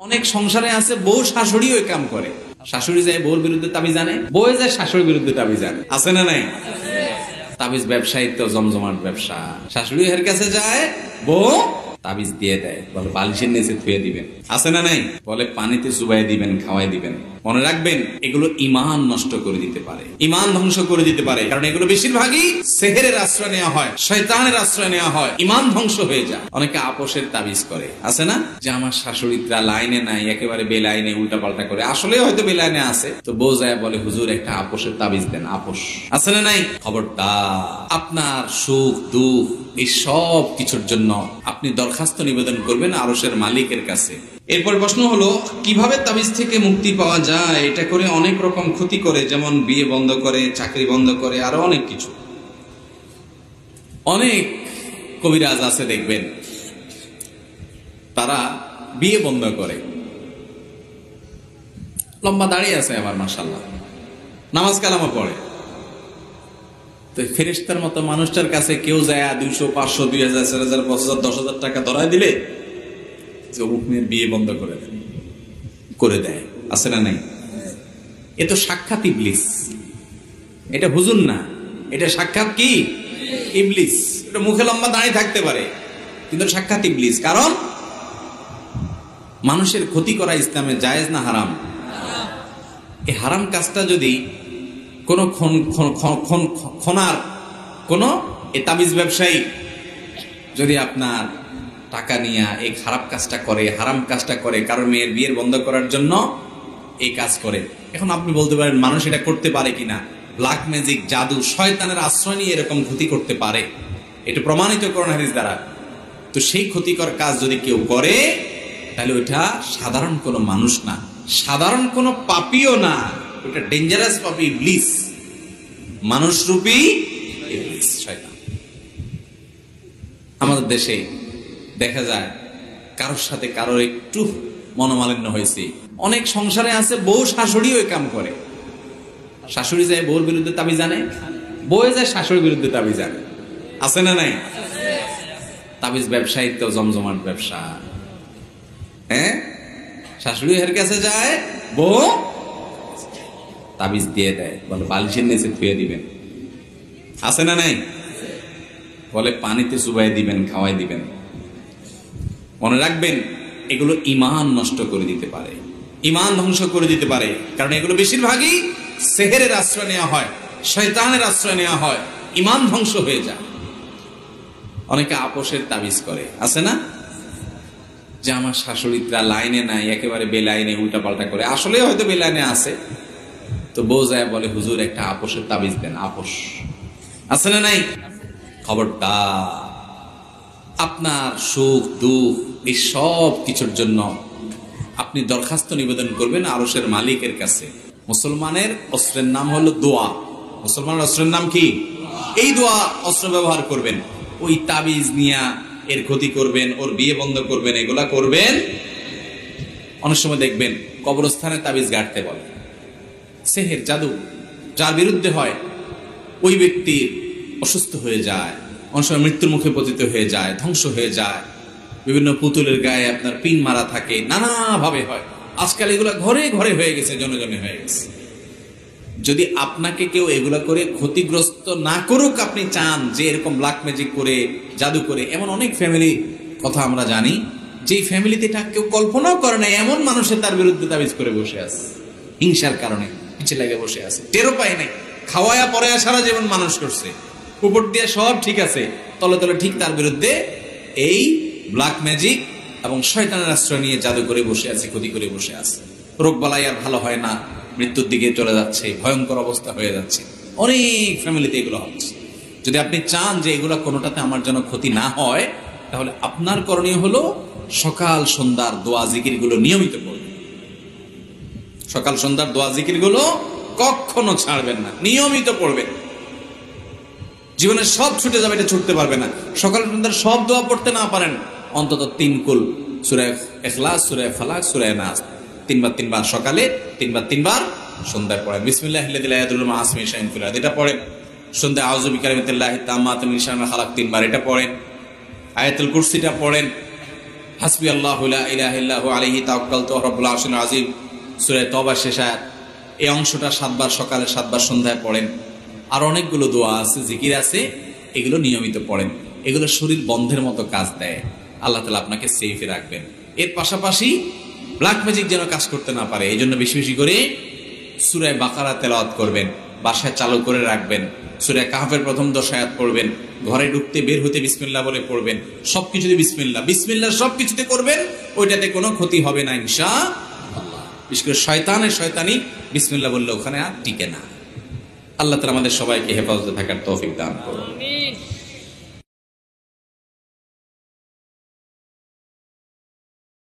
অনেক সংসারে আছে বউ শাশুড়িও এই কাম করে। শাশুড়ি যায় বউর বিরুদ্ধে তাবিজ জানে, বউ যায় শাশুড়ির বিরুদ্ধে তাবিজ জানে। আছে না নাই? তাবিজ ব্যবসায়ী তো জমজমাট ব্যবসা। শাশুড়ি এর কাছে যায়, বউ তাবিজ দিয়ে দেয়, বলে বালিশের নিচে থুয়ে দিবেন। আছে না নাই? বলে পানিতে চুবাই দিবেন, খাওয়াই দিবেন। মনে রাখবেন, এগুলো ঈমান নষ্ট করে দিতে পারে, ঈমান ধ্বংস করে দিতে পারে। কারণ এগুলো বেশিরভাগই সেহেরের আশ্রয় নেওয়া হয়, শয়তানের আশ্রয় নেওয়া হয়, ঈমান ধ্বংস হয়ে যায়। অনেকে আপোষের তাবিজ করে, আছে না? যে আমার শাশুড়িরা লাইনে নাই, একেবারে বেলাইনে উল্টা পাল্টা করে। আসলে হয়তো বেলাইনে আছে, তো বউ যায় বলে হুজুর একটা আপোষের তাবিজ দেন। আপোষ আছে না নাই? খবরদার, আপনার সুখ দুঃখ এই সব কিছুর জন্য আপনি দরখাস্ত নিবেদন করবেন আরশের মালিকের কাছে। এরপর প্রশ্ন হলো, কিভাবে তাবিজ থেকে মুক্তি পাওয়া যায়? এটা করে অনেক রকম ক্ষতি করে, যেমন বিয়ে বন্ধ করে, চাকরি বন্ধ করে, আরো অনেক কিছু। অনেক কবিরাজ আছে দেখবেন, তারা বিয়ে বন্ধ করে। লম্বা দাঁড়িয়ে আছে আবার, মাশাআল্লাহ, নামাজ কালামা পড়ে। তো ফেরেশতার মতো মানুষটার কাছে কেউ যায় 200, 500, 2000, 4000, 5000, 10,000 টাকা ধরায় দিলে যে অমুক মেয়ের বিয়ে বন্ধ করে দেয়। আছে না নাই? এ তো সাক্ষাৎ ইবলিস। এটা হুজুর না, এটা সাক্ষাৎ কি? ইবলিস। এটা মুখে লম্বা দাঁড়িয়ে থাকতে পারে, কিন্তু সাক্ষাৎ ইবলিস। কারণ মানুষের ক্ষতি করা ইসলামে জায়েজ না হারাম? এই হারাম কাজটা যদি কোন খনার কোন এই তাবিজ ব্যবসায়ী যদি আপনার টাকা নিয়ে এই খারাপ কাজটা করে, হারাম কাজটা করে, কারণ মেয়ের বিয়ের বন্ধ করার জন্য এই কাজ করে, এখন আপনি বলতে পারেন মানুষ এটা করতে পারে কিনা? ব্ল্যাক ম্যাজিক, জাদু, শয়তানের আশ্রয় নিয়ে এরকম ক্ষতি করতে পারে, এটা প্রমাণিত কোরআন হাদিস দ্বারা। তো সেই ক্ষতিকর কাজ যদি কেউ করে, তাহলে ওইটা সাধারণ কোনো মানুষ না, সাধারণ কোনো পাপীও না, ওটা ডেঞ্জারাস পাপী, ইবলিস, মানুষরূপী ইবলিস, শয়তান। আমাদের দেশে দেখা যায় কারোর সাথে কারোর একটু মনোমালিন্য হয়েছে। অনেক সংসারে আছে বউ শাশুড়িও এই কাম করে। শাশুড়ি যায় বউর বিরুদ্ধে তাবিজ জানে, বউ যায় শাশুড়ির বিরুদ্ধে তাবিজ জানে। আছে না নাই? তাবিজ ব্যবসায়ী তো জমজমাট ব্যবসা। হ্যাঁ, শাশুড়ি এর কাছে যায়, বউ তাবিজ দিয়ে দেয়, বলে বালিশের নিচে থুয়ে দিবেন। আছে না নাই? বলে পানিতে চুবাই দিবেন, খাওয়াই দিবেন। মনে রাখবেন, এগুলো ঈমান নষ্ট করে দিতে পারে, ঈমান ধ্বংস করে দিতে পারে। কারণ এগুলো বেশিরভাগই সেহেরের আশ্রয় নেওয়া হয়, শয়তানের আশ্রয় নেওয়া হয়, ঈমান ধ্বংস হয়ে যায়। অনেকে আপোষের তাবিজ করে, আছে না? যে আমার শাশুড়িরা লাইনে নাই, একেবারে বেলাইনে উল্টা পাল্টা করে। আসলে হয়তো বেলাইনে আছে, তো বউ যায় বলে হুজুর একটা আপোষের তাবিজ দেন। আপোষ আছে না নাই? খবরদার, আপনার সুখ দুঃখ এই সব কিছুর জন্য আপনি দরখাস্ত নিবেদন করবেন আরশের মালিকের কাছে। মুসলমানের অস্ত্রের নাম হলো দোয়া। মুসলমানের অস্ত্রের নাম কি? এই দোয়া অস্ত্র ব্যবহার করবেন। ওই তাবিজ নিয়া এর ক্ষতি করবেন, ওর বিয়ে বন্ধ করবেন, এগুলা করবেন। অনেক সময় দেখবেন কবরস্থানে তাবিজ গাড়তে বলে। সেহের, জাদু যার বিরুদ্ধে হয়, ওই ব্যক্তি অসুস্থ হয়ে যায়, অনেক সময় মৃত্যুর মুখে পতিত হয়ে যায়, ধ্বংস হয়ে যায়। বিভিন্ন পুতুলের গায়ে আপনার পিন মারা থাকে, নানাভাবে হয়। আজকাল এগুলা ঘরে ঘরে হয়ে গেছে, জনজনে হয়ে গেছে। যদি আপনাকে কেউ এগুলা করে ক্ষতিগ্রস্ত না করুক, আপনি চান যে এরকম ব্ল্যাক ম্যাজিক করে, জাদু করে, এমন অনেক ফ্যামিলি কথা আমরা জানি, যেই ফ্যামিলিতে এটা কেউ কল্পনাও করে না, এমন মানুষের তার বিরুদ্ধে তাবিজ করে বসে আছে, হিংসার কারণে পিছে লেগে বসে আছে, টেরও পায় নাই। খাওয়ায়া পরে সারা জীবন মানুষ করছে, উপর দিয়ে সব ঠিক আছে, তলে তলে ঠিক তার বিরুদ্ধে এই ব্ল্যাক ম্যাজিক এবং শয়তানের আশ্রয় নিয়ে জাদু করে বসে আছে, ক্ষতি করে বসে আছে। রোগ বালাই আর ভালো হয় না, মৃত্যুর দিকে চলে যাচ্ছে, ভয়ঙ্কর অবস্থা হয়ে যাচ্ছে। অনেক ফ্যামিলিতে এগুলো হচ্ছে। যদি আপনি চান যে এগুলো কোনোটাতে আমার যেন ক্ষতি না হয়, তাহলে আপনার করণীয় হলো সকাল সন্ধ্যার দোয়া জিকির গুলো নিয়মিত পড়বেন। সকাল সন্ধ্যার দোয়া জিকির গুলো কখনো ছাড়বেন না, নিয়মিত পড়বেন। জীবনের সব ছুটে যাবে, এটা ছুটতে পারবে না। সকাল সন্ধ্যার সব দোয়া পড়তে না পারেন, অন্তত 3 কুল, সূরা ইখলাস, সূরা ফালাক, সূরা নাস, 3 বার 3 বার সকালে, 3 বার 3 বার সন্ধ্যায় পড়েন। বিসমিল্লাহিল্লাযী লা ইয়াদুররু মা ইসমিহি শাইউন ফিল আরদি, এটা পড়েন। সন্ধ্যায় আউযু বিকালিমাতিল্লাহি তাম্মাতি মিন শাররি মা খালাক 3 বার এটা পড়েন। আয়াতুল কুরসিটা পড়েন। হাসবি আল্লাহু লা ইলাহা ইল্লাহু আলাইহি তাওয়াক্কালতু রব্বুল আরশিল আযীম, সূরা তওবার শেষ আয়াত। এই অংশটা 7 বার সকালে 7 বার সন্ধ্যায় পড়েন। আর অনেকগুলো দোয়া আছে, জিকির আছে, এগুলো নিয়মিত পড়েন। এগুলো শরীর বন্ধের মতো কাজ দেয়। আল্লাহ তাআলা আপনাকে সেফে রাখবেন। এর পাশাপাশি ব্ল্যাক ম্যাজিক যেন কাজ করতে না পারে, এই জন্য বেশি বেশি করে সূরা বাকারা তেলাওয়াত করবেন, বাসায় চালু করে রাখবেন। সূরা কাহফের প্রথম 10 আয়াত পড়বেন, ঘরে ঢুকতে বের হতে বিসমিল্লাহ বলে পড়বেন। সবকিছুতে বিসমিল্লাহ, বিসমিল্লাহ সবকিছুতে করবেন, ওইটাতে কোনো ক্ষতি হবে না ইনশাআল্লাহ। বিশেষ করে শয়তানি বিসমিল্লাহ বললে ওখানে আর টিকে না। আল্লাহ তাআলা আমাদের সবাইকে হেফাজতে থাকার তৌফিক দান করুন।